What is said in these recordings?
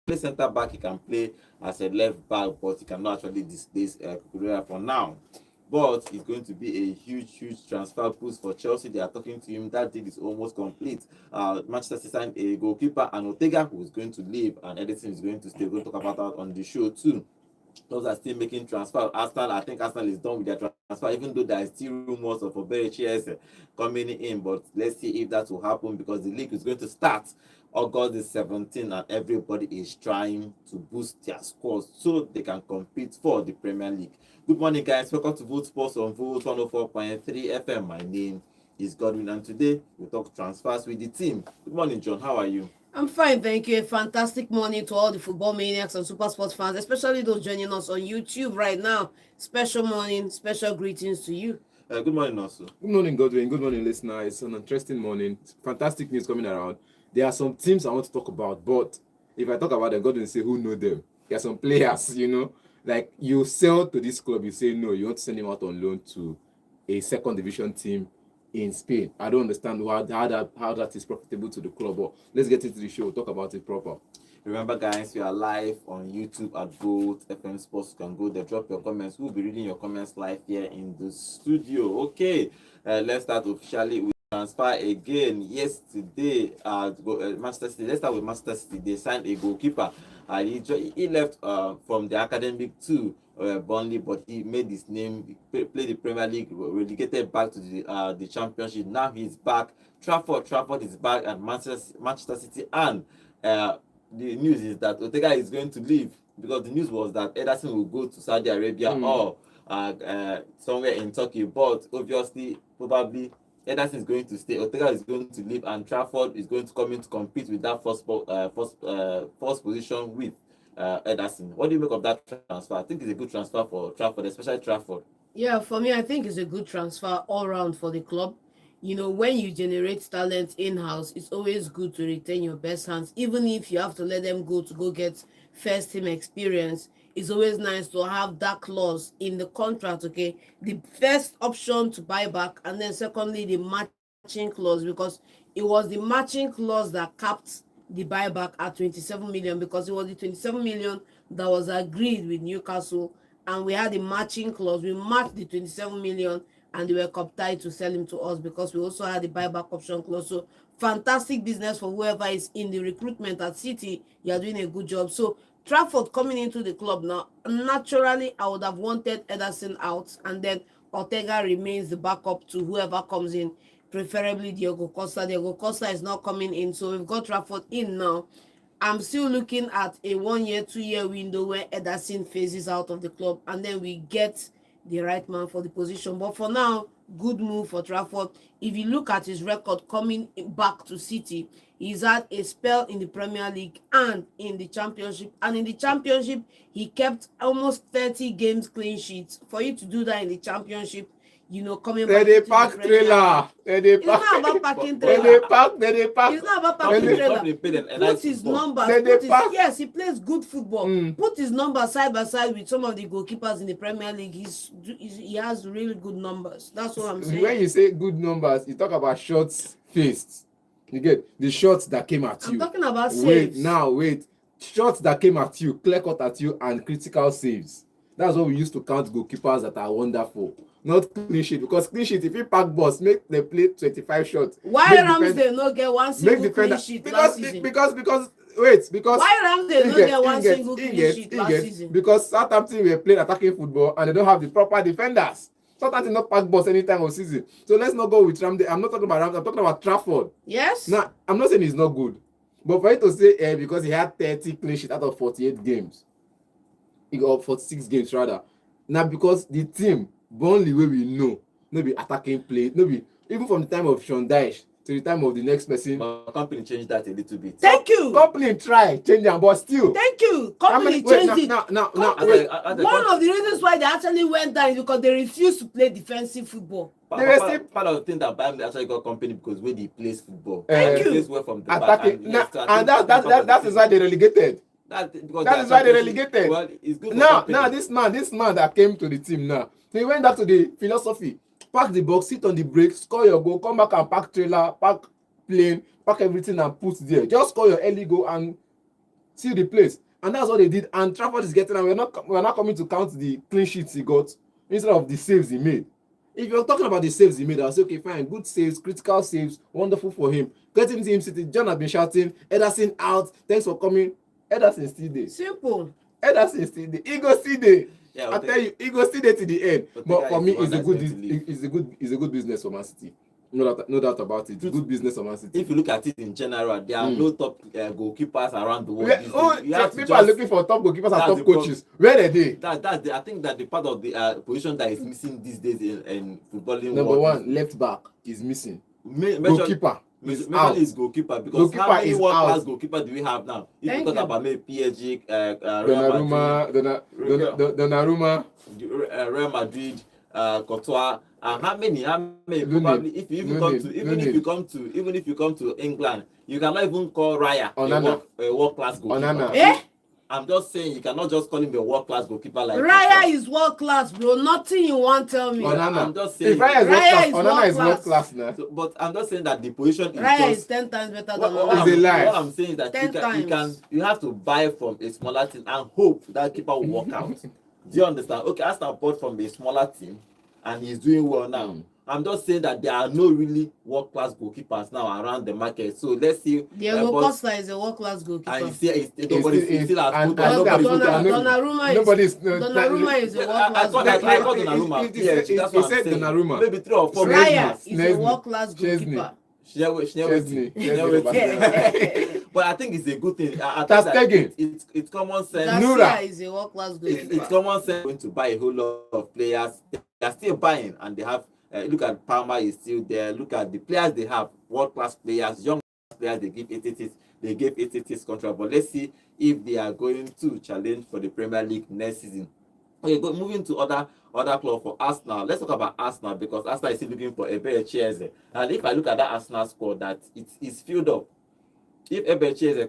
play centre back, he can play as a left back, but he cannot actually displace Cucurella for now. But it's going to be a huge transfer boost for Chelsea. They are talking to him. That deal is almost complete. Manchester City signed a goalkeeper and Ortega, who is going to leave, and Edison is going to stay. We'll talk about that on the show too. Those are still making transfer. Arsenal, I think Arsenal is done with their transfer, even though there are still rumors of Oberechies coming in. But let's see if that will happen, because the league is going to start August the 17th, and everybody is trying to boost their scores so they can compete for the Premier League. Good morning, guys. Welcome to Vote Sports on Vote 104.3 FM. My name is Godwin, and today we'll talk transfers with the team. Good morning, John. How are you? I'm fine, thank you. A fantastic morning to all the football maniacs and super sports fans, especially those joining us on YouTube right now. Special morning, special greetings to you. Good morning, also. Good morning, Godwin. Good morning, listener. It's an interesting morning. Fantastic news coming around. There are some teams I want to talk about, but if I talk about them, Godwin say, who know them? There are some players, like you sell to this club, you say no, you want to send him out on loan to a second division team in Spain. I don't understand how that is profitable to the club, but let's get into the show. We'll talk about it proper. Remember, guys, we are live on YouTube at Vote FM Sports. You can go there, drop your comments. We'll be reading your comments live here in the studio. Okay, let's start officially with transfer again. Yesterday, Manchester City. Let's start with Manchester City. They signed a goalkeeper. He left from the academic to Burnley, but he made his name. He played the Premier League, relegated back to the Championship. Now he's back. Trafford is back at Manchester City, and the news is that Ortega is going to leave, because the news was that Ederson will go to Saudi Arabia or somewhere in Turkey, but obviously, probably Ederson is going to stay. Ortega is going to leave, and Trafford is going to come in to compete with that first position with Ederson. What do you make of that transfer? I think it's a good transfer for Trafford, especially Trafford. Yeah, for me, I think it's a good transfer all round for the club. When you generate talent in-house, it's always good to retain your best hands, even if you have to let them go to go get first team experience. It's always nice to have that clause in the contract, okay? The first option to buy back, and then secondly, the matching clause, because it was the matching clause that capped the buyback at 27 million, because it was the 27 million that was agreed with Newcastle, and we had the matching clause. We matched the 27 million, and they were compelled to sell him to us, because we also had the buyback option clause. So fantastic business for whoever is in the recruitment at City. You are doing a good job. So Trafford coming into the club now, naturally I would have wanted Ederson out, and then Ortega remains the backup to whoever comes in, preferably Diogo Costa. Diogo Costa is not coming in, so we've got Trafford in now. I'm still looking at a 1 year, 2 year window where Ederson phases out of the club, and then we get the right man for the position. But for now, good move for Trafford. If you look at his record coming back to City, he's had a spell in the Premier League and in the Championship. And in the Championship, he kept almost 30 games clean sheets. For you to do that in the Championship, coming back to the trailer. It's not about packing trailer. It's not about packing trailer. Put his numbers. Yes, he plays good football. Put his numbers side by side with some of the goalkeepers in the Premier League. He has really good numbers. That's what I'm saying. When you say good numbers, you talk about shots faced. You get the shots that came at you. I'm talking about saves. Wait. Shots that came at you, clear cut at you, and critical saves. That's what we used to count goalkeepers that are wonderful. Not clean sheet, because clean sheet, if you pack boss, make the play 25 shots. Why Ramsdale not get one single clean sheet last season? Because why Ramsdale not get one single clean sheet last season? Because Southampton were playing attacking football and they don't have the proper defenders. Southampton not pack boss anytime of season. So let's not go with Ramsdale. I'm not talking about Ramsdale, I'm talking about Trafford. Yes. Now, I'm not saying he's not good, but for you to say because he had 30 clean sheets out of 48 games, he got 46 games rather. Now because the team Burnley way we know, no be attacking play, no be even from the time of Sean Dyche to the time of the next person. But company changed that a little bit. Thank you. Company try change them, but still. Thank you. Company changed it. Now. One of the reasons why they actually went down is because they refused to play defensive football. Part of the thing that Bayern actually got company because when he plays football, Thank you. He plays well from the attacking, back. And that is why they relegated. That is why they relegated. Well, it's good now this man that came to the team now, so he went back to the philosophy: pack the box, sit on the break, score your goal, come back and pack trailer, pack plane, pack everything and put there. Just score your early goal and seal the place. And that's what they did. And Trafford is getting, and we're not coming to count the clean sheets he got instead of the saves he made. If you're talking about the saves he made, I'll say, okay, fine, good saves, critical saves, wonderful for him. Getting him City, John has been shouting, Ederson out, thanks for coming. Ederson still there. Simple. Ederson still there. He go still there. Yeah, I tell you, he go still there to the end. But for me, it's a good business for Man City. No doubt about it. Good business for Man City. If you look at it in general, there are no top goalkeepers around the world. People are looking for top goalkeepers and top coaches. Where are they? I think that the part of the position that is missing these days in footballing. Number one, left back is missing. Goalkeeper. Majorly is goalkeeper, because goalkeeper how many is world-class out. goalkeeper do we have now? If Thank you talk you. about maybe PSG, Donnarumma, Real Madrid, Courtois, and how many Lunin, probably if you even Lunin. if you come to England, you cannot even call Raya Onana. a world-class goalkeeper. Onana. Eh? I'm just saying, you cannot just call him a world-class goalkeeper like Raya is world class, bro. Nothing you want tell me. Onana. I'm just saying. If Raya is world Raya class, is Onana is world world class now. So, but I'm just saying that the position is Raya just is 10 times better what, than what, It's I'm, a lie. what I'm saying is that 10 you have to buy from a smaller team and hope that keeper will work out. Do you understand? Okay, Arsenal bought from a smaller team and he's doing well now. I'm just saying that there are no really world-class goalkeepers now around the market. So let's see. Diego Costa is a world class goalkeeper. And nobody still has and put on. nobody put on. Donnarumma is a world I class call goalkeeper. Donnarumma. He Yeah, said that's what I'm saying. Donnarumma. Maybe 3 or 4 Raya is a Chesney. world class goalkeeper. Chesney. But I think it's a good thing. I That's think that taken. it's common sense. Garcia is a world class goalkeeper. It's common sense going to buy a whole lot of players. They are still buying, and they have. Look at Palmer is still there. Look at the players they have, world class players, young players. They give 80 contract. But let's see if they are going to challenge for the Premier League next season. Okay, moving to other club for Arsenal. Let's talk about Arsenal, because Arsenal is still looking for a better chairs. And if I look at that Arsenal squad, that it is filled up. If Eberechi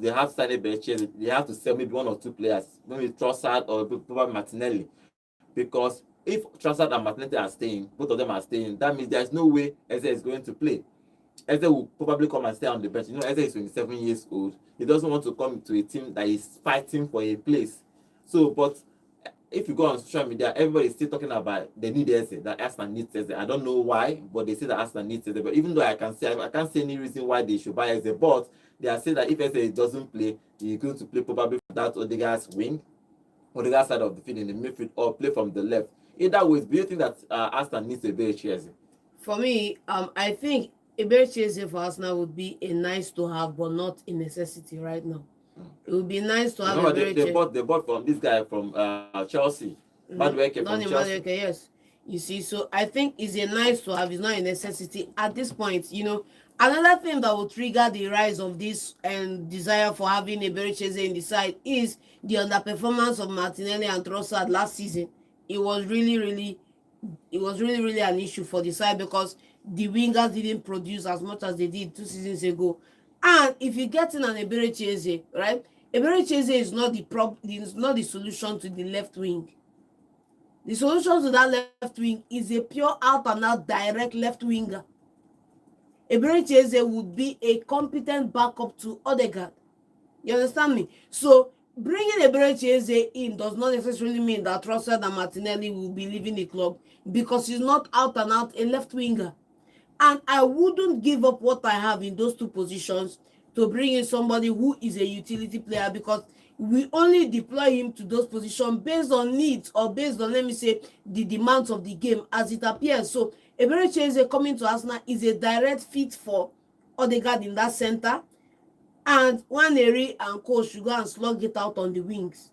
they have signed Eberechi, they have to sell maybe 1 or 2 players, maybe Trossard or probably Martinelli, because if Trafford and Martinelli are staying, both of them are staying, that means there's no way Eze is going to play. Eze will probably come and stay on the bench. You know, Eze is 27 years old. He doesn't want to come to a team that is fighting for a place. So, but if you go on social media, everybody is still talking about they need Eze, that Arsenal needs Eze. I don't know why, but they say that Arsenal needs Eze. But even though I can't see any reason why they should buy Eze, but they are saying that if Eze doesn't play, he's going to play probably for that Odegaard's wing, Odegaard's side of the field in the midfield, or play from the left. Either way, do you think that Arsenal needs a better Chelsea? For me, I think a better Chelsea for Arsenal would be a nice to have, but not a necessity right now. It would be nice to have a better Chelsea. They bought from this guy from Chelsea. Madueke from Chelsea. Yes. You see, so I think it's a nice to have, it's not a necessity at this point. You know, another thing that will trigger the rise of this and desire for having a better Chelsea in the side is the underperformance of Martinelli and Trossard last season. It was really an issue for the side, because the wingers didn't produce as much as they did 2 seasons ago. And if you get in an Eberechi, right? Eberechi is not the solution to the left wing. The solution to that left wing is a pure out and out direct left winger. Eberechi would be a competent backup to Odegaard. You understand me? So bringing Eberechi in does not necessarily mean that Trossard and Martinelli will be leaving the club, because he's not out and out a left winger. And I wouldn't give up what I have in those 2 positions to bring in somebody who is a utility player, because we only deploy him to those positions based on needs, or based on, let me say, the demands of the game as it appears. So Eberechi coming to Arsenal is a direct fit for Odegaard in that center, and Nwaneri and Co should go and slug it out on the wings.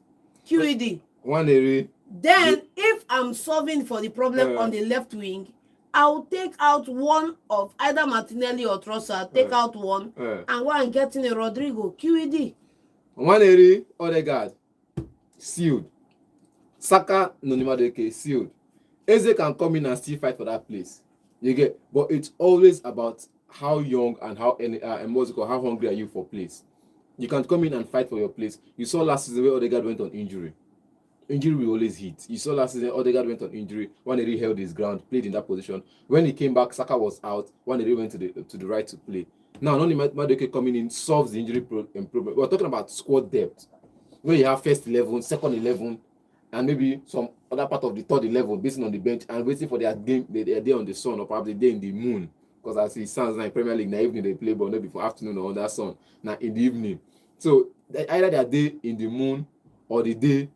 QED. Nwaneri. Then, if I'm solving for the problem on the left wing, I'll take out one of either Martinelli or Trossard, take out one, and go and get in a Rodrigo. QED. Nwaneri, Odegaard, sealed. Saka, Nonimadeke, sealed. Eze can come in and still fight for that place. You get, but it's always about how young and how how hungry are you for place. You can come in and fight for your place. You saw last season where Odegaard went on injury. Injury will always hit. You saw last season Odegaard went on injury. Nwaneri held his ground, played in that position. When he came back, Saka was out. Nwaneri went to the right to play. Now, not Madueke coming in solves the injury problem. We're talking about squad depth, where you have first 11, second 11, and maybe some other part of the third 11 based on the bench and waiting for their game, their day on the sun or perhaps the day in the moon. Because as it sounds like Premier League, in the evening they play, but not before afternoon or under sun. Now in the evening, so either their day in the moon or the day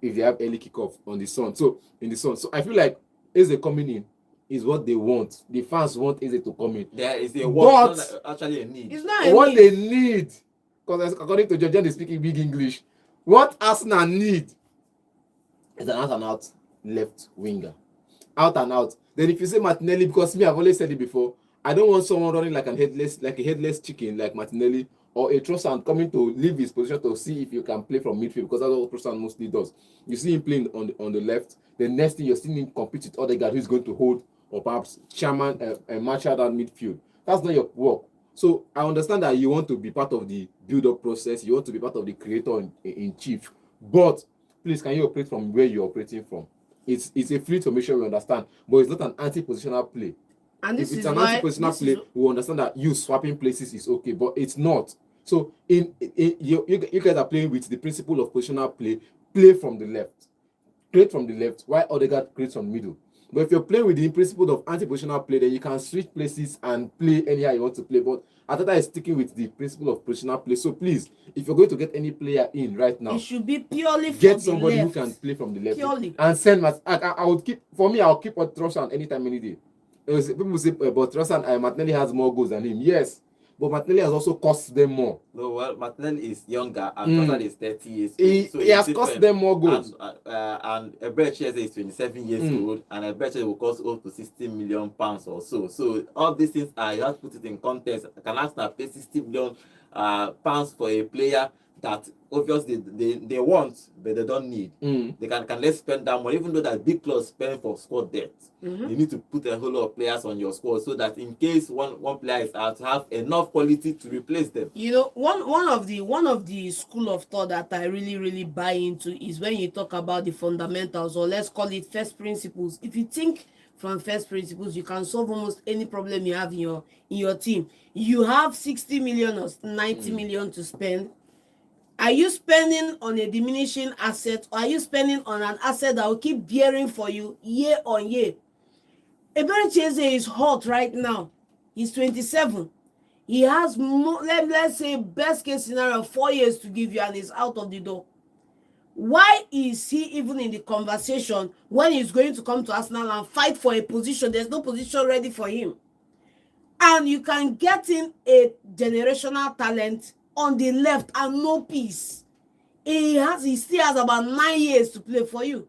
if they have early kickoff on the sun. So in the sun, so I feel like Eze coming in is what they want. The fans want Eze to come in. There is a want, not actually a need. It's not a What need. they need, because according to Georgian, they speaking big English. What Arsenal need is an out and out left winger. Out and out. Then if you say Martinelli, because me, I've always said it before, I don't want someone running like a headless chicken like Martinelli or a Trossard coming to leave his position to see if you can play from midfield, because that's what Trossard mostly does. You see him playing on the left. The next thing you're seeing him compete with Odegaard, who's going to hold or perhaps chairman match out that midfield. That's not your work. So I understand that you want to be part of the build-up process. You want to be part of the creator in chief. But please, can you operate from where you're operating from? It's a fluid formation, we understand, but it's not an anti-positional play. And this if it's is an why anti-positional play, we understand that you swapping places is okay, but it's not. So you guys are playing with the principle of positional play. Play from the left, create from the left, while Odegaard creates from the middle. But if you're playing with the principle of anti-positional play, then you can switch places and play anyhow you want to play. But Ateta is sticking with the principle of positional play. So please, if you're going to get any player in right now, it should be purely for get the somebody left. who can play from the left. Purely. And send I would keep, for me, I'll keep Trossard anytime, any day. People say, but Trossard, Martinelli has more goals than him. Yes, but Martinelli has also cost them more. No, well, Martinelli is younger and Trossard is 30 years old. He has cost them more goals. And Eberechi is 27 years old, and Eberechi will cost up to 60 million pounds or so. So all these things are, you have to put it in context. Can Arsenal pay 60 million pounds for a player that obviously they want, but they don't need? They can let's spend that money, even though that big clubs spend for squad depth. You need to put a whole lot of players on your squad so that in case one player is out, to have enough quality to replace them. You know, one of the school of thought that I really buy into is when you talk about the fundamentals, or let's call it first principles. If you think from first principles, you can solve almost any problem you have in your team. You have 60 million or 90 million to spend. Are you spending on a diminishing asset, or are you spending on an asset that will keep bearing for you year on year? Eberechi is hot right now. He's 27. He has more, let's say best case scenario, 4 years to give you, and he's out of the door. Why is he even in the conversation when he's going to come to Arsenal and fight for a position? There's no position ready for him. And you can get in a generational talent on the left and no peace. He still has about 9 years to play for you.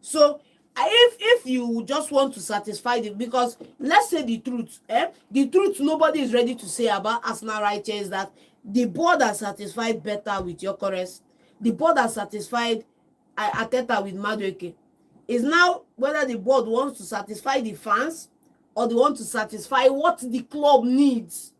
So if you just want to satisfy because let's say the truth, the truth nobody is ready to say about Arsenal right here is that the board are satisfied better with Gyökeres. The board are satisfied Arteta with Madueke. It's now whether the board wants to satisfy the fans or they want to satisfy what the club needs.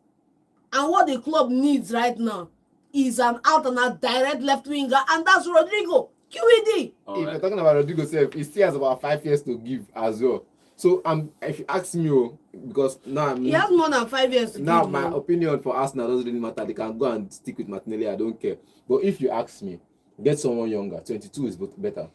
And what the club needs right now is an out and out direct left winger, and that's Rodrigo. QED. If you're talking about Rodrigo, he still has about 5 years to give as well. So if you ask me, because now he has more than 5 years to give. Now my opinion for Arsenal doesn't really matter. They can go and stick with Martinelli. I don't care. But if you ask me, get someone younger. 22 is better.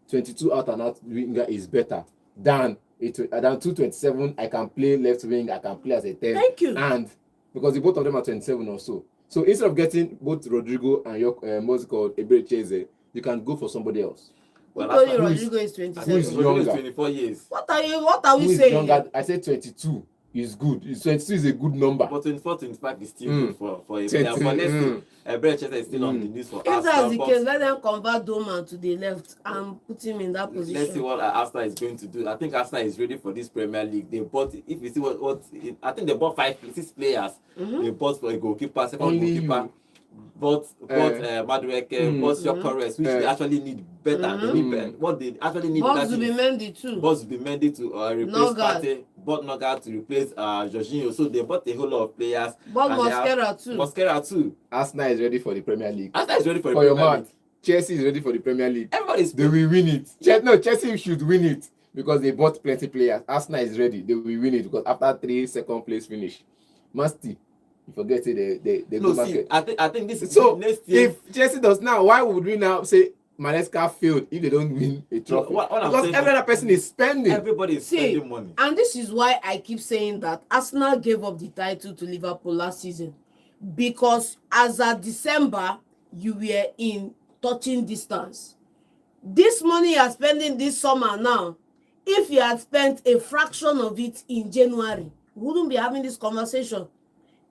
22 out and out winger is better than 227. I can play left wing. I can play as a 10. Thank you. And because the both of them are 27 or so. So instead of getting both Rodrigo and what's called Eberechi, you can go for somebody else. Well, Rodrigo is 27. Who is younger? 24 years. What are we saying? Younger? I said 22 is good. 22 is a good number. But 24, 25 is still good for a player. But let's see, Eberechi is still on the news for Arsenal. If that's the case, let them convert Doman to the left and put him in that position. Let's see what Arsenal is going to do. I think Arsenal is ready for this Premier League. They bought, if you see I think they bought 6 players. They bought for a goalkeeper, second goalkeeper. Bought Madueke, bought Gyökeres, which they actually need better. They need better. What they actually need better. Boss will be Mendy to replace Partey. Bought Nogard to replace Jorginho. So they bought a whole lot of players. Bought Mosquera too. Arsenal is ready for the Premier League. Arsenal is ready for the Premier League. Chelsea is ready for the Premier League. They will win it. Chelsea should win it because they bought plenty players. Arsenal is ready. They will win it because after 3 second place finish. You forget it, they No, go see, market. I think this is So next year. if Chelsea does now, why would we now say Manesca failed if they don't win a trophy? what I'm Because saying every is other person is spending. everybody is spending money. And this is why I keep saying that Arsenal gave up the title to Liverpool last season, because as at December you were in touching distance. This money you are spending this summer now, if you had spent a fraction of it in January, we wouldn't be having this conversation.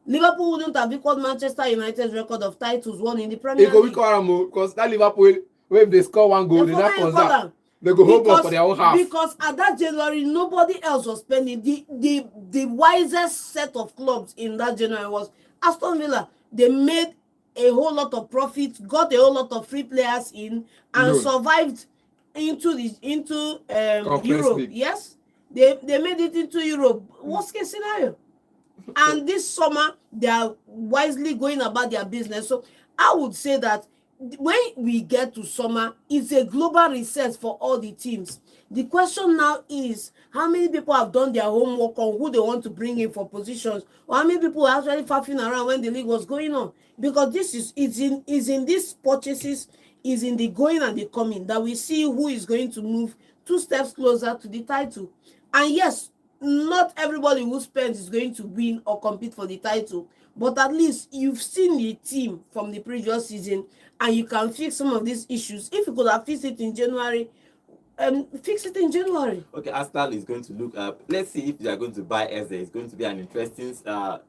Liverpool wouldn't have equaled Manchester United's record of titles won in the Premier League. Because that Liverpool, if they score one goal, they go home run for their own half. Because at that January, nobody else was spending. The wisest set of clubs in that January was Aston Villa. They made a whole lot of profit, got a whole lot of free players in, and survived into Europe. League. Yes, they made it into Europe. Worst case scenario. And this summer, they are wisely going about their business. So I would say that when we get to summer, it's a global reset for all the teams. The question now is, how many people have done their homework on who they want to bring in for positions, or how many people are actually faffing around when the league was going on? Because this is in these purchases, is in the going and the coming, that we see who is going to move 2 steps closer to the title. And yes, not everybody who spends is going to win or compete for the title, but at least you've seen the team from the previous season and you can fix some of these issues. If you could have fixed it in January, fix it in January. Okay, Arsenal is going to look up. Let's see if they are going to buy Eze. It's going to be an interesting.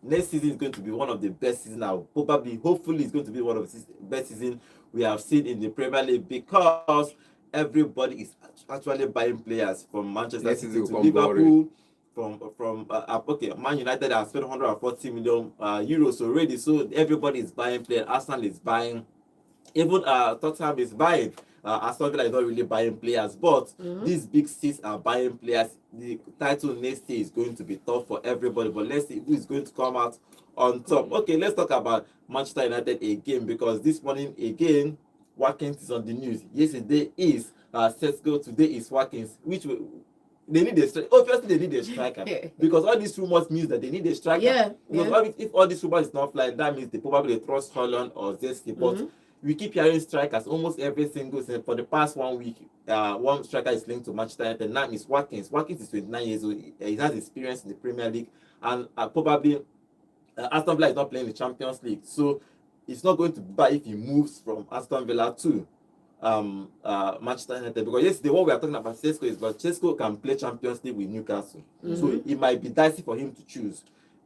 Next season is going to be one of the best seasons. Now, hopefully, it's going to be one of the best seasons we have seen in the Premier League, because everybody is actually buying players from Manchester City to Liverpool. Okay, Man United has spent 140 million euros already, so everybody is buying players. Arsenal is buying, even Tottenham is buying. Aston Villa is not really buying players, but these big six are buying players. The title next year is going to be tough for everybody, but let's see who is going to come out on top. Okay, let's talk about Manchester United again, because this morning again, Watkins is on the news. Yesterday is sesko, today is Watkins, which they need a striker. Obviously, they need a striker because all these rumors means that they need a striker. If all these rumors is not flying, that means they probably trust Holland or Zeski. But we keep hearing strikers almost every single season. For the past 1 week, one striker is linked to Manchester United. Name is Watkins. Watkins is 29 years old. He has experience in the Premier League, and probably Aston Villa is not playing the Champions League, so it's not going to buy if he moves from Aston Villa to Manchester United. Because yesterday what we are talking about Sesko is, but Sesko can play Champions League with Newcastle, so it might be dicey for him to choose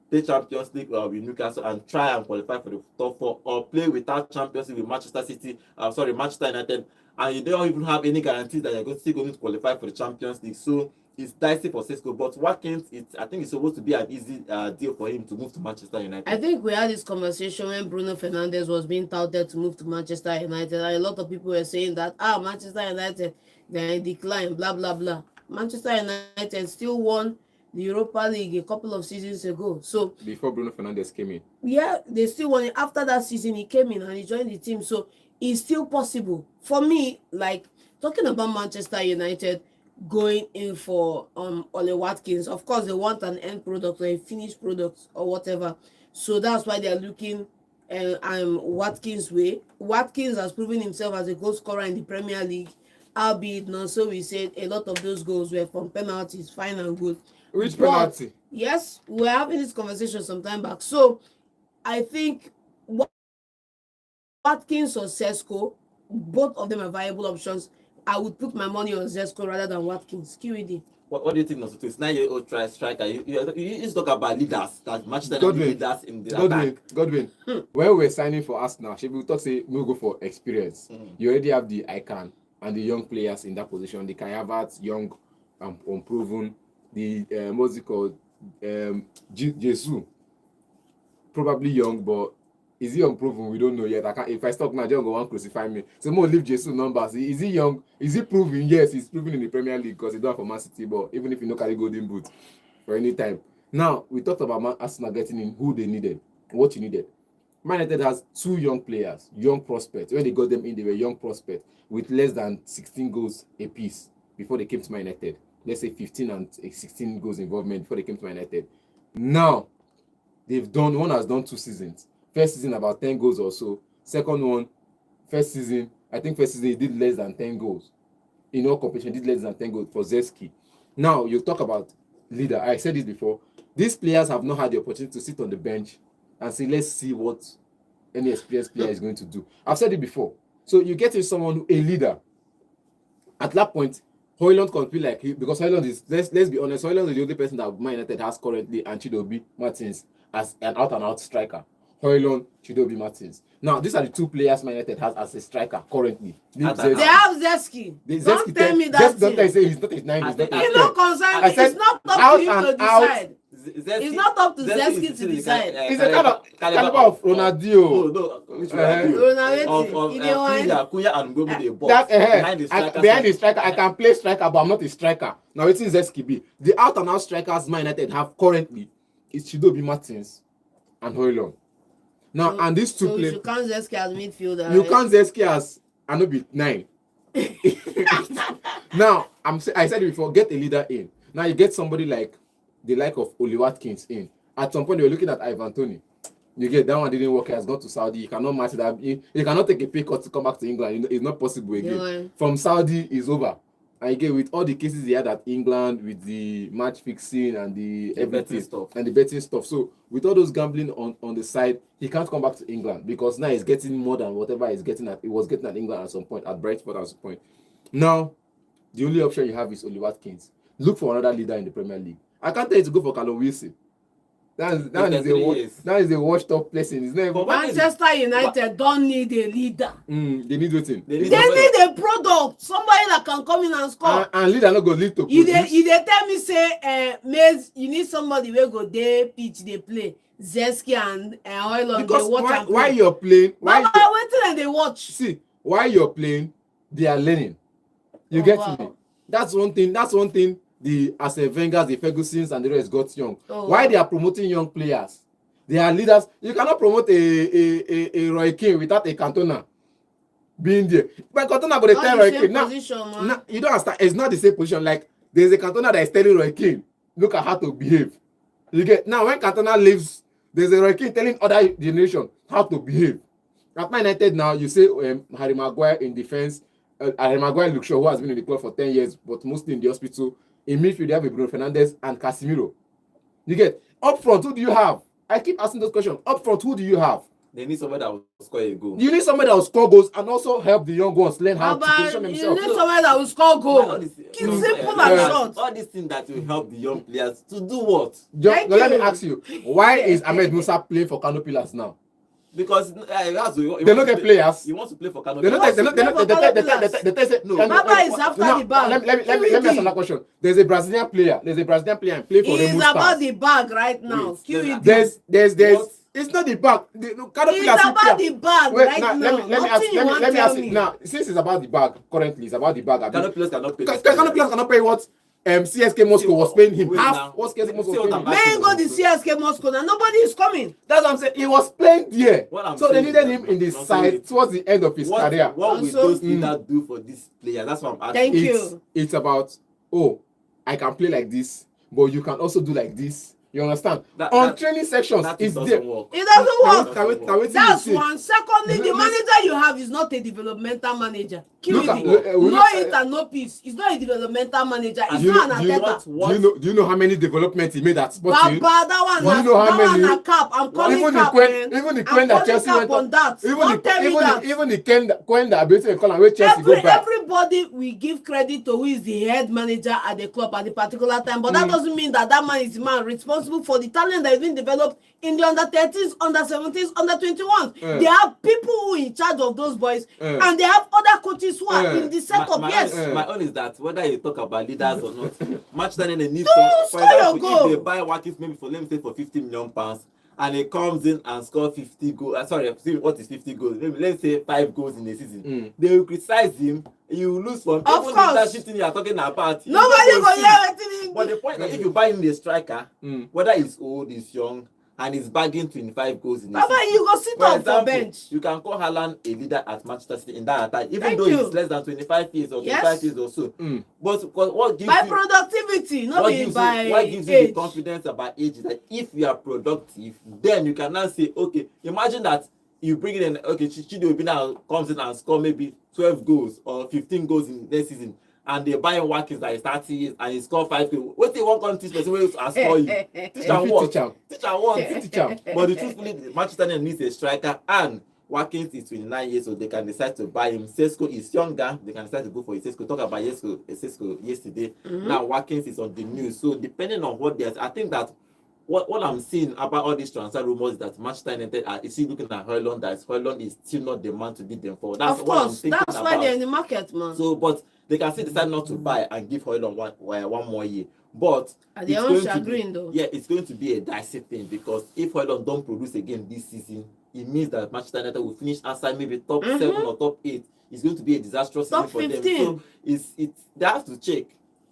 play Champions League with Newcastle and try and qualify for the top 4, or play without Champions League with Manchester United, and you don't even have any guarantees that you're still going to qualify for the Champions League. So it's dicey for Sesko, but Watkins, I think it's supposed to be an easy deal for him to move to Manchester United. I think we had this conversation when Bruno Fernandes was being touted to move to Manchester United, and a lot of people were saying that Manchester United, they're in decline, blah blah blah. Manchester United still won the Europa League a couple of seasons ago. So before Bruno Fernandes came in. Yeah, they still won it. After that season, he came in and he joined the team. So it's still possible. For me, like talking about Manchester United going in for Ole Watkins, of course they want an end product or a finished product or whatever. So that's why they're looking Watkins' way. Watkins has proven himself as a goal scorer in the Premier League, albeit not so. We said a lot of those goals were from penalties, fine and good. Which penalty? Yes, we're having this conversation some time back. So I think Watkins or Sesko, both of them are viable options. I would put my money on Sesko rather than Watkins. QED. What do you think, Nosuto? It's 9-year-old striker. You just talk about leaders, that Manchester United leaders in the attack. Godwin. When we were signing for Arsenal, we thought we'll go for experience. You already have the icon and the young players in that position. The Kai Havertz, young, unproven. The what's it called? Jesus, probably young, but is he unproven? We don't know yet. If I stop now, John go want crucify me. So more leave Jesus numbers. Is he young? Is he proven? Yes, he's proven in the Premier League because he don't have for Man City. But even if you no carry golden boot for any time. Now we talked about Arsenal getting in who they needed, what you needed. Man United has 2 young players, young prospects. When they got them in, they were young prospects with less than 16 goals a piece before they came to Man United. Let's say 15 and 16 goals involvement before they came to Man United. Now, one has done 2 seasons. First season about 10 goals or so. Second one, first season he did less than 10 goals. In all competition, did less than 10 goals for Zeski. Now you talk about leader. I said this before. These players have not had the opportunity to sit on the bench and say, let's see what any experienced player is going to do. I've said it before. So you get in someone a leader. At that point, Højlund can feel like because Højlund is let's be honest, Højlund is the only person that Man United has currently, and Chidobe Martins as an out-and-out striker. Højlund, Chidobe Martins. Now these are the 2 players Man United has as a striker currently. They have Zeski. Don't tell me that. Don't say he's not his 9. He's not. It's not concerned. It's not up to him to decide. It's not up to Zeski to decide. It's a kind of caliber of Ronaldinho. No, Kunya and Gomi they bought. That's behind the striker. I can play striker, but I'm not a striker. Now it's Zeski be. The out and out strikers Man United have currently is Chidobe Martins and Højlund. Now and these 2 players. You can't Zeski as midfielder. You can't Zeski as Anobi 9. Now I said it before. Get a leader in. Now you get somebody like the like of Oli Watkins in. At some point, they were looking at Ivan Toney. You get that one didn't work. He has gone to Saudi. You cannot match that. You cannot take a pay cut to come back to England. It's not possible again. Yeah. From Saudi, is over. And again, with all the cases he had at England, with the match fixing and the everything stuff and the betting stuff. So with all those gambling on the side, he can't come back to England because now he's getting more than whatever he was getting at England at some point, at Brentford at some point. Now, the only option you have is Oli Watkins. Look for another leader in the Premier League. I can't tell you to go for Callum Wilson. That is a washed up person. It's not Manchester United don't need a leader. They need waiting. They need a product. Somebody that can come in and score. And leader not go lead to You they tell me say Maze, you need somebody where go there pitch they play. Zeski and Højlund they watch. Why you're playing? Why waiting and they watch? See, while you're playing, they are learning. You get me? That's one thing. The Arsene Wenger, the Fergusons, and the rest got young. Why they are promoting young players? They are leaders. You cannot promote a Roy Keane without a Cantona being there. But Cantona got a tell Roy Keane. Now, you don't understand. It's not the same position. Like there's a Cantona that is telling Roy Keane, look at how to behave. You get now when Cantona leaves, there's a Roy Keane telling other generation how to behave. At Man United now, you say Harry Maguire in defense. Harry Maguire looks sure who has been in the club for 10 years, but mostly in the hospital. In midfield, you have Bruno Fernandes and Casemiro. You get up front, who do you have? I keep asking those questions. Up front, who do you have? They need somebody that will score a goal. You need somebody that will score goals and also help the young ones learn how to position themselves. You need somebody that will score goals. Simple and short. All these things that will help the young players to do what? Let me ask you, why is Ahmed Musa playing for Kano Pillars now? Because they don't get players. You want to play for Kano. Baba is after the bag. Let me ask another question. There's a Brazilian player and play for It's about the bag right now. It's not the bag. It's about the bag right now. Let me ask you now. Since it's about the bag, currently it's about the bag. Kano players cannot pay. Kano players cannot pay what CSK Moscow was paying him half. What CSK Moscow was paying him? Man go the CSK Moscow and nobody is coming. That's what I'm saying. He was playing there, so they needed him in the side towards the end of his career. What will those leaders do for this player? That's what I'm asking. Thank you. It's about I can play like this, but you can also do like this. You understand? On training sections, it's there. It doesn't work. That's one. Secondly, the manager you have is not a developmental manager. No it and no peace. It's not a developmental manager. It's not an Arteta. Do you know how many developments he made at Sporting? That one cap. I'm calling cap. Even the Queen that Chelsea went on that. Even the Queen that basically call and where Chelsea go back. Everybody we give credit to who is the head manager at the club at the particular time, but that doesn't mean that man is the man responsible for the talent that has been developed in the under 13s, under 17s, under 21s. They have people who are in charge of those boys, and they have other coaches who are in the setup. My own is that whether you talk about leaders or not, match time they need. For example, if they buy Watkins maybe for let me say for £50 million, and he comes in and scores 50 goals. What is 50 goals? Maybe let's say 5 goals in a season. They will criticize him. You will lose from of course. You are talking about. Nobody will hear it. But the point is, if you buy in a striker, whether he's old, he's young, and he's bagging 25 goals in a Baba, season. you go sit For on for example, bench. you can call Haaland a leader at Manchester City in that attack, even Thank though you. he's less than 25 years or 25 years or so. But what gives By you productivity, not what be gives by you, what gives you the age. confidence about age is that if you are productive, then you can now say, okay, imagine that you bring in, okay, Chido Obina comes in and score maybe 12 goals or 15 goals in next season, and they buy Watkins that is 30 years and he score 5 goals. What they want to teach person wey score you? Teach am what? Teach am what? Teach am. But the truthfully, Manchester United needs a striker, and Watkins is 29 years old. They can decide to buy him. Sesko is younger. They can decide to go for Sesko. Talk about Sesko yesterday. Now Watkins is on the news. So depending on what there's, I think that what I'm seeing about all these transfer rumors is that Manchester United are still looking at Højlund, that Højlund is still not the man to beat them forward. That's Of what I'm course, thinking that's about. why they're in the market, man. So, but they can still decide not to buy and give Højlund one more year. But At their own chagrin, though. Yeah, it's going to be a dicey thing, because if Højlund don't produce again this season, it means that Manchester United will finish outside maybe top 7 or top 8. It's going to be a disastrous season for 15. them. So they have to check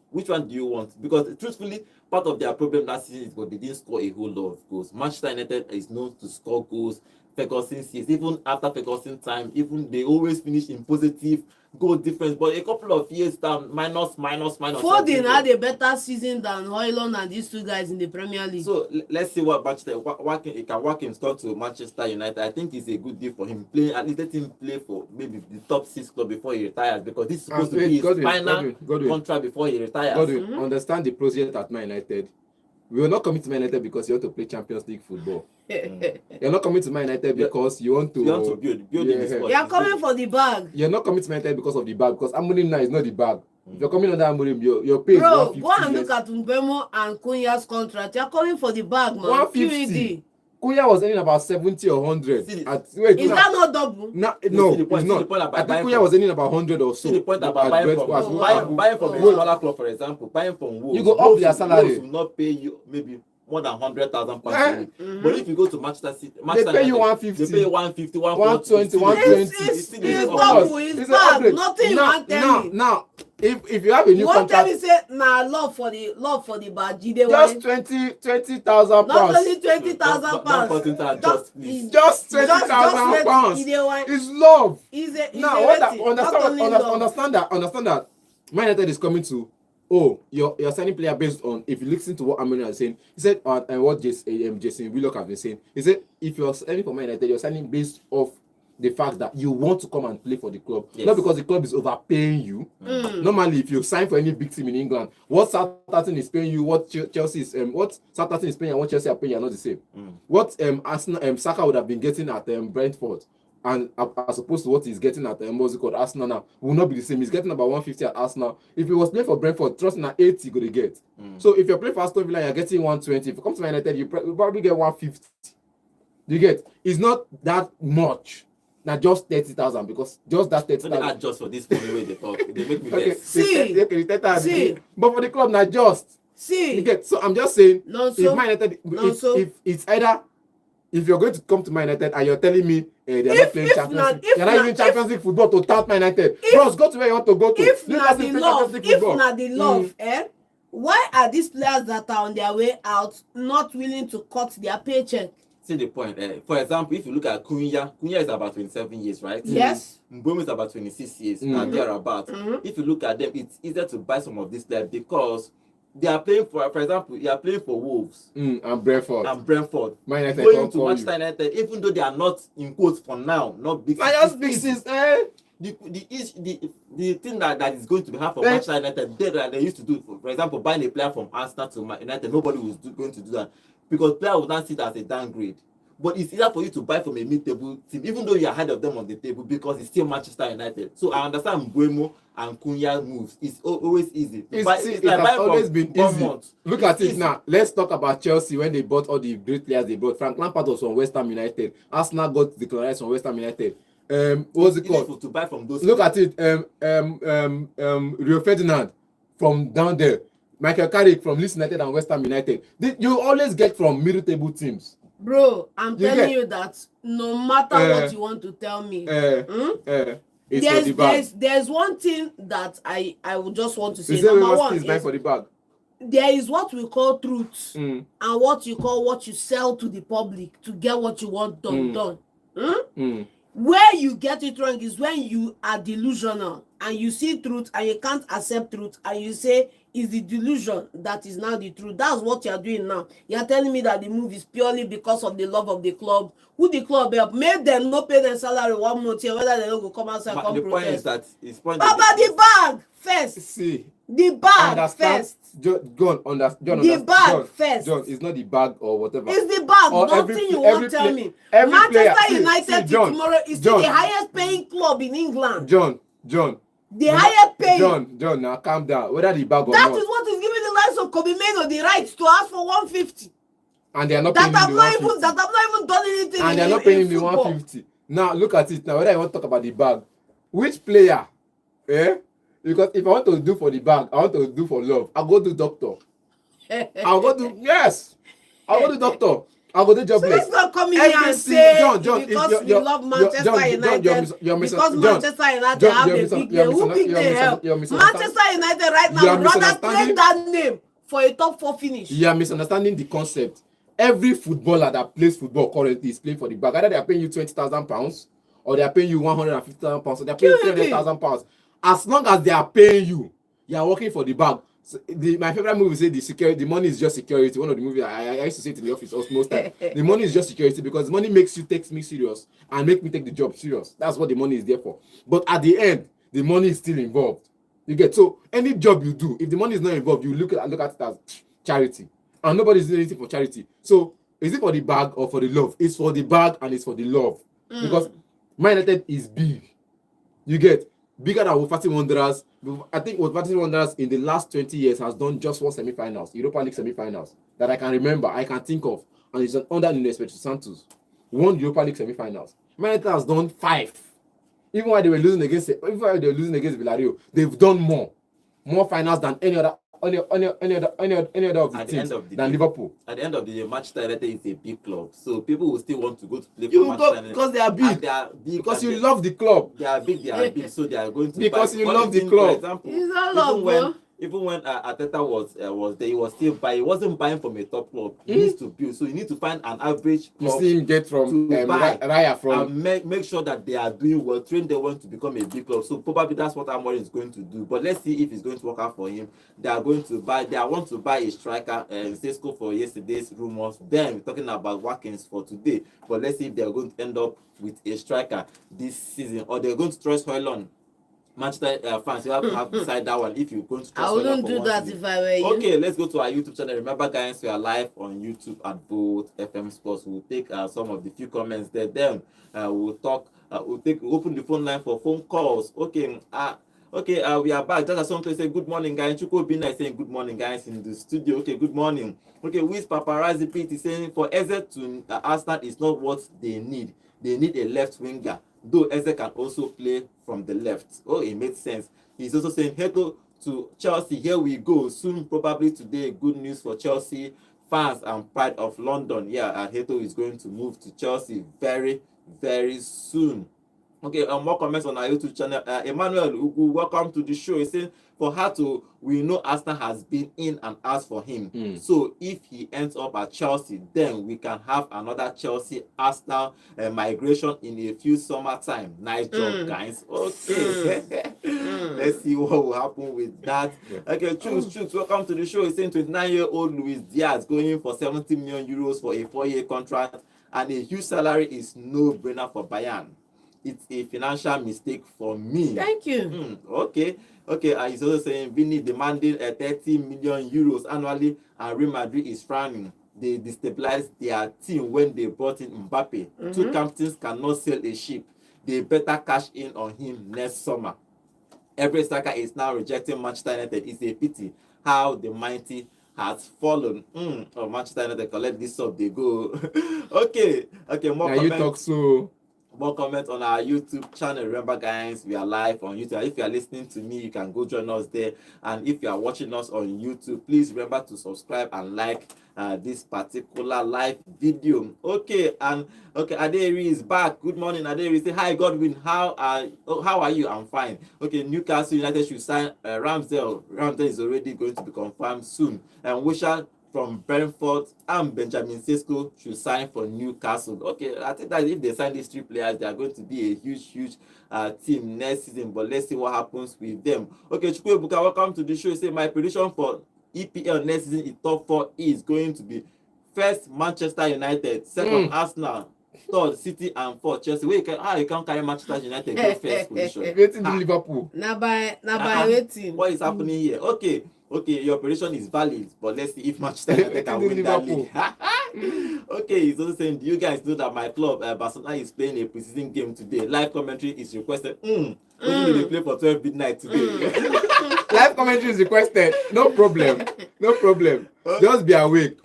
which one do you want, because truthfully, part of their problem last season is that they didn't score a whole lot of goals. Manchester United is known to score goals. Ferguson's years, even after Ferguson's time, even they always finish in positive goal difference. But a couple of years down, minus. Foden had a better season than Højlund and these two guys in the Premier League. So let's see what Manchester Watkins come to Manchester United. I think it's a good deal for him. Play, at least let him play for maybe the top 6 club before he retires, because this is supposed to be his final contract before he retires. Understand the process at Man United. We will not commit to Man United because you want to play Champions League football. You're not coming to Man United because you want to build in the sport. You're coming for the bag. You're not coming to Man United because of the bag, because Amorim now is not the bag. If you're coming under Amorim, your pay is 150. Bro, go and look at Mbemo and Cunha's contract. You're coming for the bag, man. 150. Cunha was earning about 70 or 100. Is that not double? No, it's not. I think Cunha was earning about 100 or so. See the point about buying from a smaller club, for example, buying from Wolves. You go up their salary. Wolves will not pay you maybe more than 100,000 pounds. But if you go to Manchester City, they pay you 150. They pay 150, 120, 120. It's double. It's bag. Nothing you want tell me. Now, if you have a new contract, tell me say love for the bag. Just 20,000 pounds. Not only 20,000 pounds. Just 20,000 pounds. It's love. Now, understand that. Man United is coming to. Oh, you're signing player based on, if you listen to what Amorim is saying, he said, and what Jason Willock has been saying, he said, if you're signing for Man United, you're signing based off the fact that you want to come and play for the club, not because the club is overpaying you. Normally, if you sign for any big team in England, what Southampton is paying you, what Chelsea is, what Southampton is paying and what Chelsea are paying are not the same. What Arsenal, Saka would have been getting at Brentford, and as opposed to what he's getting at what's it called, Arsenal now, will not be the same. He's getting about 150 at Arsenal. If he was playing for Brentford, trust me, 80 you're gonna get. So if you're playing for Aston Villa, you're getting 120. If you come to Man United, you probably get 150. You get? It's not that much. Now just 30,000, because just that 30,000. Let me add just for this funny way they talk. They make me okay. vex. See. But for the club, not just. See. You get? So I'm just saying, if Man United, if it's either, if you're going to come to Man United and you're telling me they're not playing Champions League, they're not even Champions League football to tout Man United. Bros, go to where you want to go to. If not the love, why are these players that are on their way out not willing to cut their paycheck? See the point. For example, if you look at Cunha is about 27 years, right? Yes. Mbeumo is about 26 years, and thereabout. If you look at them, it's easier to buy some of these players because they are playing for example, they are playing for Wolves and Brentford. Man United going to Manchester United, even though they are not in quotes for now, not big. Just big sis, The thing that is going to be hard for Manchester United, they used to do, for example, buying a player from Arsenal to United, nobody was going to do that because player would not see it as a downgrade. But it's easier for you to buy from a mid-table team, even though you are ahead of them on the table, because it's still Manchester United. So I understand Mbeumo and Cunha moves. It's always easy. It has always been easy. Look at it now. Let's talk about Chelsea when they bought all the great players they brought. Frank Lampard was from West Ham United. Arsenal got the Clarice from West Ham United. What's it called? To buy from those. Look at it. Rio Ferdinand from down there. Michael Carrick from Leeds United and West Ham United. You always get from middle table teams. Bro, I'm telling you that no matter what you want to tell me, there's one thing that I would just want to say. Number one is for the bag. there is what we call truth Mm. and what you sell to the public to get what you want done. Where you get it wrong is when you are delusional and you see truth and you can't accept truth and you say it's the delusion that is now the truth. That's what you are doing now. You are telling me that the move is purely because of the love of the club. Who the club help? Make them not pay their salary 1 month here, whether they don't go come outside come The point is protest. that it's point. Baba, the bag first. See, The bag understand, first. John, understand. The bag first. John, it's not the bag or whatever. It's the bag. Or Nothing you won't tell me. Manchester United tomorrow is still the highest paying club in England. John. The highest paying. John, now calm down. Whether the bag or that not. is what is giving the likes of Kobe Mano the right to ask for 150. And they are not That paying I've him the not 150. even that I've not even done anything. And they are in, not paying in him the football. 150. Now look at it. Now whether I want to talk about the bag, which player, because if I want to do for the bag, I want to do for love. I'll go to doctor. I'll go to doctor. I'll go to jobless. So let's not come in here and say John, because we love Manchester United, because Manchester United have a big name. Who big name help? Manchester United right now would rather trade that name for a top 4 finish. You are misunderstanding the concept. Every footballer that plays football currently is playing for the bag. Either they are paying you £20,000 or they are paying you £150,000 or they are paying you £300,000. As long as they are paying you, you are working for the bag. So my favorite movie say the money is just security. One of the movies I used to say it in the office most time. The money is just security because money makes you take me serious and make me take the job serious. That's what the money is there for. But at the end, the money is still involved. You get, so any job you do, if the money is not involved, you look at it as charity, and nobody's doing anything for charity. So is it for the bag or for the love? It's for the bag and it's for the love because Man United is big. You get bigger than Wolverhampton Wanderers. I think Wolverhampton Wanderers in the last 20 years has done just 1 semi-finals, Europa League semi-finals that I can remember, I can think of, and it's under Nuno Espirito Santos. 1 Europa League semi-finals. Man United has done 5. Even while they were losing against Villarreal, they've done more finals than any other of the teams than Liverpool. At the end of the day, Manchester United is a big club, so people will still want to go to play for Manchester United because they are big. They are big because you love the club. They are big, so they are going to. Because buy. You love the club. For example, even when Arteta was there, he was still buying. He wasn't buying from a top club. He needs to build. So you need to find an average club. You see him get from Raya from and make sure that they are doing well, train them well to become a big club. So probably that's what Amorim is going to do. But let's see if it's going to work out for him. They are going to buy. They want to buy a striker. Sesko for yesterday's Rumours. Then we're talking about Watkins for today. But let's see if they are going to end up with a striker this season, or they're going to trust Højlund. Manchester fans, you have to decide that one if you're going to trust. I wouldn't do that if I were you. Okay, let's go to our YouTube channel. Remember, guys, we are live on YouTube at both FM Sports. We'll take some of the few comments there. Then we'll talk. We'll open the phone line for phone calls. Okay. We are back. Just as something say good morning, guys. Chuko Bina is saying good morning, guys, in the studio. Okay, good morning. Okay, with Paparazzi Pete is saying for Eze to Arsenal is not what they need. They need a left winger. Though Eze can also play from the left. Oh, it makes sense. He's also saying hato to Chelsea. Here we go. Soon, probably today, good news for Chelsea fans and pride of London. Yeah, hato is going to move to Chelsea very, very soon. Okay, more comments on our YouTube channel. Emmanuel Ugu, welcome to the show. He said, for Hato, we know Arsenal has been in and asked for him. So if he ends up at Chelsea, then we can have another Chelsea-Arsenal migration in a few summertime. Nice job, guys. Okay. Let's see what will happen with that. Okay, choose. Welcome to the show. He's saying 29-year-old Luis Diaz going for 70 million euros for a 4-year contract, and a huge salary is no-brainer for Bayern. It's a financial mistake for me. Thank you. Okay. He's also saying Vini demanding 30 million euros annually, and Real Madrid is frowning. They destabilized their team when they brought in Mbappe. 2 captains cannot sail a ship. They better cash in on him next summer. Every striker is now rejecting Manchester United. It's a pity how the mighty has fallen. Manchester United collect this up. They go. Okay. More now comments. you talk so. more comments on our YouTube channel. Remember, guys, we are live on YouTube. If you are listening to me, you can go join us there. And if you are watching us on YouTube, please remember to subscribe and like this particular live video. Okay, and okay, Aderi is back. Good morning, Aderi. Say hi, Godwin. How are you? I'm fine. Okay, Newcastle United should sign Ramsdale. Ramsdale is already going to be confirmed soon. And Wisha from Brentford and Benjamin Sesko should sign for Newcastle. Okay, I think that if they sign these three players, they are going to be a huge team next season. But let's see what happens with them. Okay, Chukwu Ebuka, welcome to the show. Say my prediction for EPL next season in top 4 is going to be first Manchester United, second Arsenal, third City, and fourth Chelsea. Where you can carry Manchester United go first position? Waiting to Liverpool. Now by waiting. What is happening here? Okay, your prediction is valid, but let's see if Manchester United can win that league. Okay, he's also saying, do you guys know that my club, Barcelona, is playing a preseason game today? Live commentary is requested. They play for 12 midnight today. Live commentary is requested. No problem. No problem. Just be awake.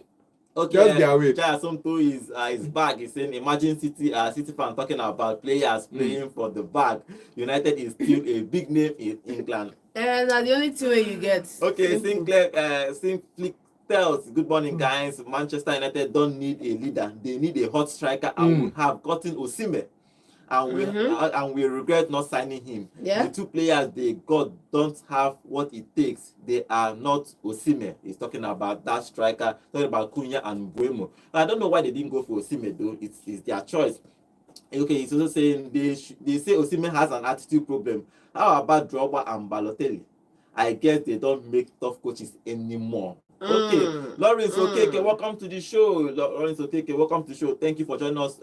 Okay, just be awake. Somto is back. He's saying, imagine City fan talking about players playing for the bag. United is still a big name in England. And the only two way you get. Okay, Simply tells, good morning, guys. Manchester United don't need a leader. They need a hot striker, and we have gotten Osimhen. And we regret not signing him. Yeah. The two players they got don't have what it takes. They are not Osimhen. He's talking about that striker, talking about Cunha and Mbeumo. I don't know why they didn't go for Osimhen though. It's their choice. Okay, he's also saying they say Osimhen has an attitude problem. How about Drogba and Balotelli? I guess they don't make tough coaches anymore. Okay, Lawrence Okeke, welcome to the show. Lawrence Okeke, welcome to the show. Thank you for joining us.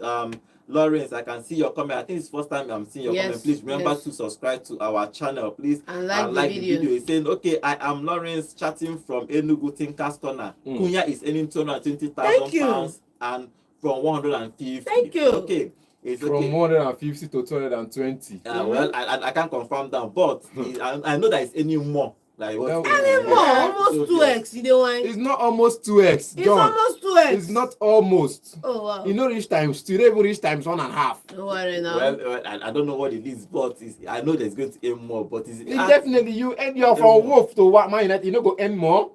Lawrence, I can see your comment. I think it's the first time I'm seeing your comment. Please remember to subscribe to our channel, please. And like the video. He's saying, okay, I am Lawrence chatting from Enugu Tinker's Corner. Cunha is earning £220,000 and from 150. Thank you. Okay. It's from 150 to 220. Well, I can't confirm that, but I know that it's any more. Like almost 2x. You don't want. It's not almost 2x. It's almost 2x. It's not almost. Oh wow. You know reach times 2. You don't even reach times 1.5. Don't worry now. Well, I don't know what it is, but I know there's going to earn more. But it's definitely you end your from Wolf to what Man United. You know go earn more.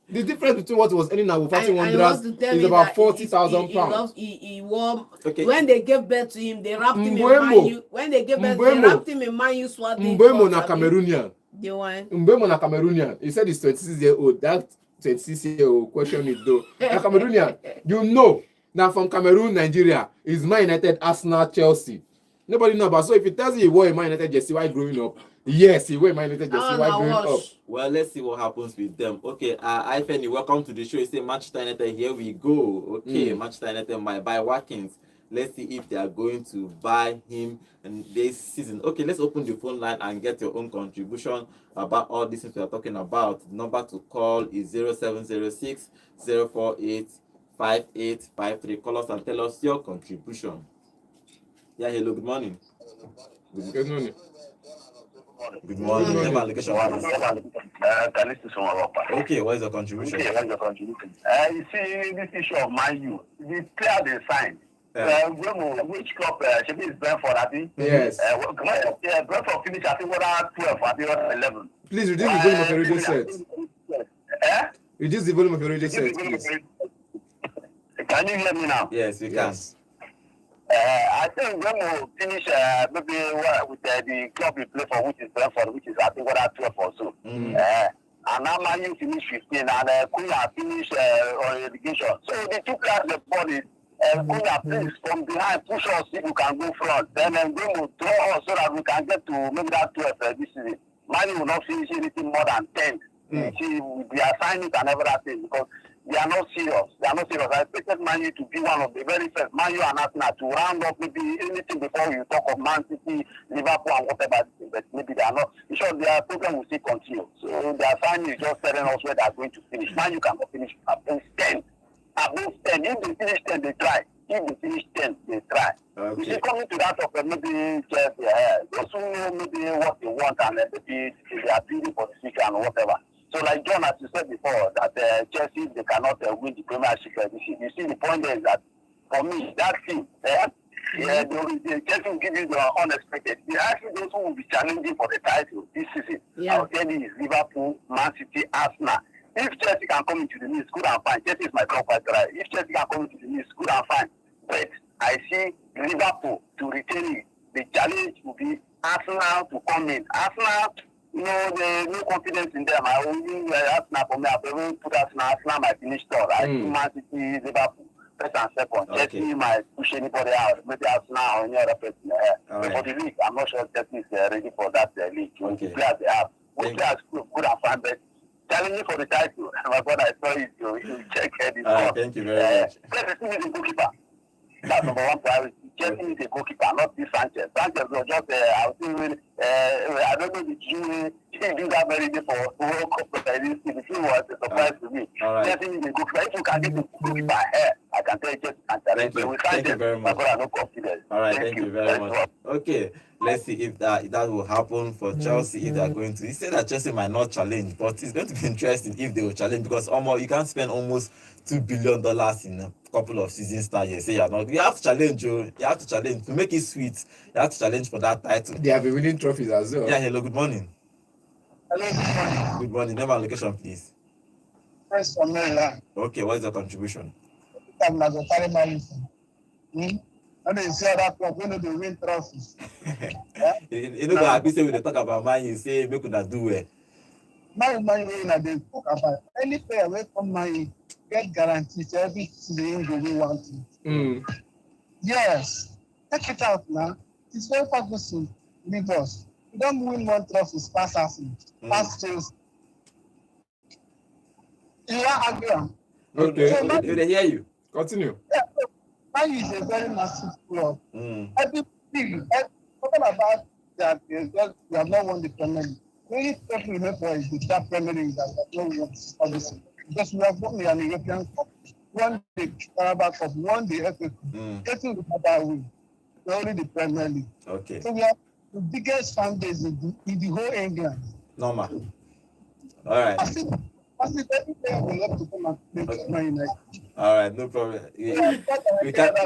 The difference between what was earning now with Fashion Wanderers is about £40,000. He won. Okay. When they gave birth to him, they wrapped him in Man U. When they gave birth, they wrapped him in Man U swaddling. Mbeumo na Cameroonian. The one. Mbeumo na Cameroonian. He said he's 26-year-old. That 26-year-old question is though. Na Cameroonian. You know. Now from Cameroon, Nigeria is Man United, Arsenal, Chelsea. Nobody know about. So if he tells you he wore a Man United jersey while growing up, yes, he wore a Man United jersey while growing up. Well, let's see what happens with them. Okay, Ifeni, welcome to the show. You say Manchester United, here we go. Okay, Manchester United might buy Watkins. Let's see if they are going to buy him in this season. Okay, let's open the phone line and get your own contribution about all these things we are talking about. The number to call is 0706 048 5853. Call us and tell us your contribution. Yeah, hello, good morning. Good morning. Good morning. Okay, what is your contribution? You see, this issue of Man U, the player they signed. Which club should be Brentford, I think? Yes. Brentford finished, I think, 12, I think, 11. Please reduce the volume of your radio set. Reduce the volume of your radio set, please. Can you hear me now? Yes, we can. I think Remo finish maybe with the club we play for, which is Brentford, which is I think 12 or so. And now Man U finish 15, and Cunha finish on relegation. So the two players the body, Cunha please from behind push us if you can go front. Then Remo draw us so that we can get to maybe that 12 this season. Man U will not finish anything more than 10. See, we are signing and everything because they are not serious. I expected Man U to be one of the very first. Man U and Arsenal to round up maybe anything before you talk of Man City, Liverpool, and whatever. But maybe they are not. Because their program will still continue. So their signing is just telling us where they are going to finish. Man U cannot finish above 10. Above 10. If they finish 10, they try. If they finish 10, they try. Okay. You see, coming to that of maybe Chelsea, those who know maybe what they want and maybe they are pleading for the future and whatever. So like John, as you said before, that Chelsea, they cannot win the Premiership this year. You see, the point is that, for me, that team, Yeah, the Chelsea will give you the unexpected. The actually those who will be challenging for the title this season, Yeah. I'll tell you, is Liverpool, Man City, Arsenal. If Chelsea can come into the list, good and fine. Chelsea is my club quite right. If Chelsea can come into the list, good and fine. But I see Liverpool to retain it. The challenge will be Arsenal to come in. Arsenal, there's no confidence in them. I only Arsenal for me. I've even put Arsenal might finish third. I see Man City, Liverpool, first and second. Okay. Chelsea might push anybody out. Maybe Arsenal or any other person. But for the league, I'm not sure Chelsea is ready for that league. Okay. The players they have, both players good and fine, but challenging for the title. My God, I saw it. You check this. Thank you very much. Chelsea needs a goalkeeper. That's number one priority. Chelsea needs a goalkeeper, not this Sanchez. Sanchez was just, I don't know the June, he didn't do that very day for World Cup. The team was a surprise to me. All right. Chelsea needs a goalkeeper. If you can get a goalkeeper here, I can tell you Chelsea can challenge. Thank you. With Thank you Sanchez, very much. my God, I no confidence. All right, thank you very much. Okay, let's see if that will happen for Chelsea, if they are going to. He said that Chelsea might not challenge, but it's going to be interesting if they will challenge, because you can't spend almost $2 billion in a couple of seasons now. You say you're not. You have to challenge, you have to challenge to make it sweet. You have to challenge for that title. They have been winning trophies as well. Yeah, hello, good morning. Hello, good morning. Good morning. Name and location, please. First from Milan. Okay, what is your contribution? I'm not going to carry my info. And they say that club, when they win trophies. You know, I say when they talk about man, you say make una do it. My win, and they talk about any player away from my get guaranteed every season go win one thing. Yes, check it out now. It's very Ferguson leave us. We don't win one trophy, pass Arsenal, pass Chelsea. You are arguing. Okay. So They hear you. Continue. yeah, Man U is a very massive club. Every team, talking about that, they have not won the Premier League. The only trophy we have for is the top Premier League that we have not won, obviously. Because we have won an European Cup, won the Carabao Cup, won the FA Cup, getting the Carabao win. Only the Premier League. Okay. So we have the biggest fan base in the whole England. Normal. All right. I think every player will love to come and play for Man United. All right, no problem. We can't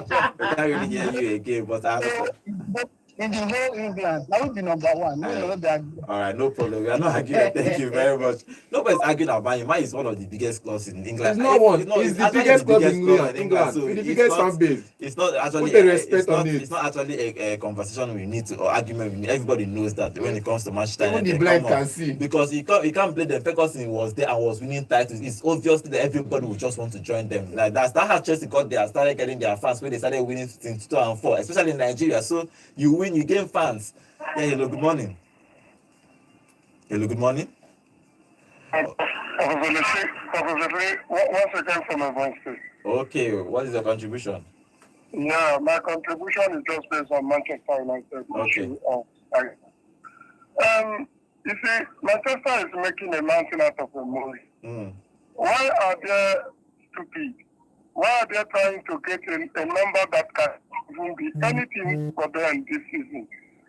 really hear you again, but I understand. In the whole England, that would be number one. All right, no problem. We are not arguing. Thank you very much. Nobody's arguing about Man. Man is one of the biggest clubs in England. It's not one. It's the biggest club in England. So With the biggest fan base. It's not actually. Put the respect on it. It's not actually a conversation we need to, or argument we need. Everybody knows that when it comes to Manchester Even United, the blind can see. because you can't blame them. Ferguson was there and was winning titles. It's obvious that everybody will just want to join them. Like that's how Chelsea got there, started getting their fans when they started winning since 2004, especially in Nigeria. So you win, you gain fans. Yeah, hello, good morning. Hello, good morning. One second for my voice, please. Okay, what is your contribution? Yeah, my contribution is just based on Manchester United. Okay. You see, Manchester is making a mountain out of a molehill. Why are they stupid? Why are they trying to get a number that can even be anything for them this season?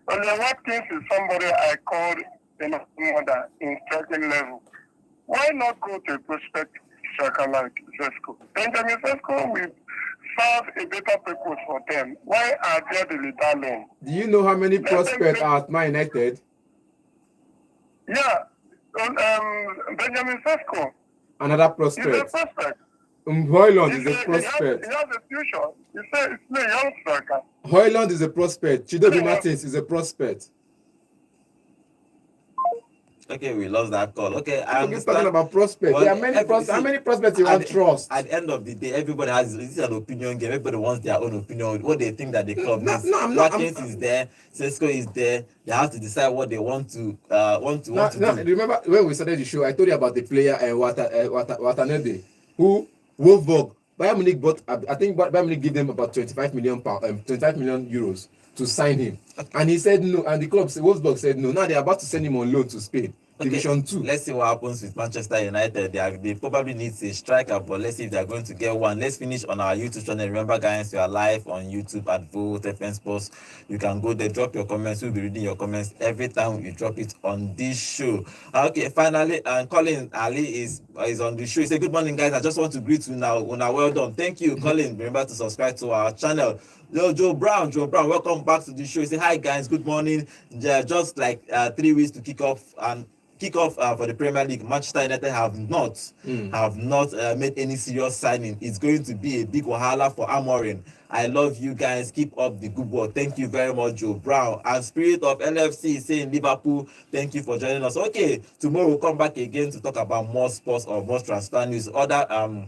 Only Watkins is somebody I called a mother in striking level. Why not go to a prospect striker like Sesko? Benjamin Sesko will serve a better purpose for them. Why are they the leader lane? Do you know how many prospects are at Man United? Yeah, Benjamin Sesko. Another He's a prospect. prospect. Hoyland is a prospect. He has a future. It's a young striker. Hoyland is a prospect. Chidobe Martins is a prospect. Okay, we lost that call. Okay, I We're understand. talking about prospects. Well, There are many prospects. How many prospects you want trust? At the end of the day, everybody has this is an opinion game. Everybody wants their own opinion. What they think that the club needs. Watkins is there, Sesko is there. They have to decide what they want to do. Remember when we started the show, I told you about the player Watanabe, who Wolfsburg. Bayern Munich bought. I think Bayern Munich gave them about 25 million euros to sign him, and he said no. And the club, Wolfsburg, said no. Now they're about to send him on loan to Spain. Division 2. Let's see what happens with Manchester United. They probably need a striker, but let's see if they're going to get one. Let's finish on our YouTube channel. Remember, guys, we are live on YouTube at Vote FM Sports. You can go there, drop your comments. We'll be reading your comments every time we drop it on this show. Okay, finally, and Colin Ali is on the show. He said, "Good morning, guys. I just want to greet you now. Well done. Thank you, Colin. Remember to subscribe to our channel. Joe Brown, welcome back to the show. Say hi guys, good morning. Just like 3 weeks to kick off for the Premier League. Manchester United have not made any serious signing. It's going to be a big wahala for Amorim. I love you guys. Keep up the good work. Thank you very much, Joe Brown. And Spirit of LFC saying Liverpool, thank you for joining us. Okay, tomorrow we'll come back again to talk about more sports or more transfer news. Other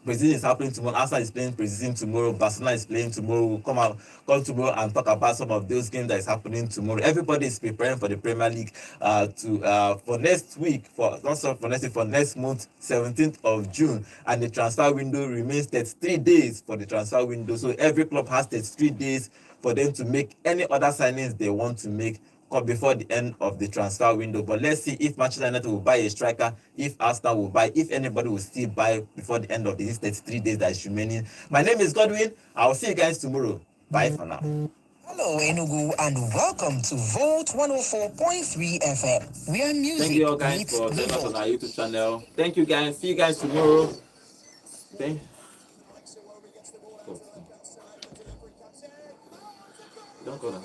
Brazil is happening tomorrow. Arsenal is playing Brazil tomorrow. Barcelona is playing tomorrow. We'll come tomorrow and talk about some of those games that is happening tomorrow. Everybody is preparing for the Premier League for next week, for next month, 17th of June, and the transfer window remains 33 days for the transfer window. So every club has 33 days for them to make any other signings they want to make before the end of the transfer window. But let's see if Manchester United will buy a striker, if Arsenal will buy, if anybody will still buy before the end of these 33 days that is remaining. My name is Godwin. I'll see you guys tomorrow. Bye for now. Hello, Enugu, and welcome to Volt 104.3 FM. We are music. Thank you all guys for joining us on our YouTube channel. Thank you guys. See you guys tomorrow. Don't go down.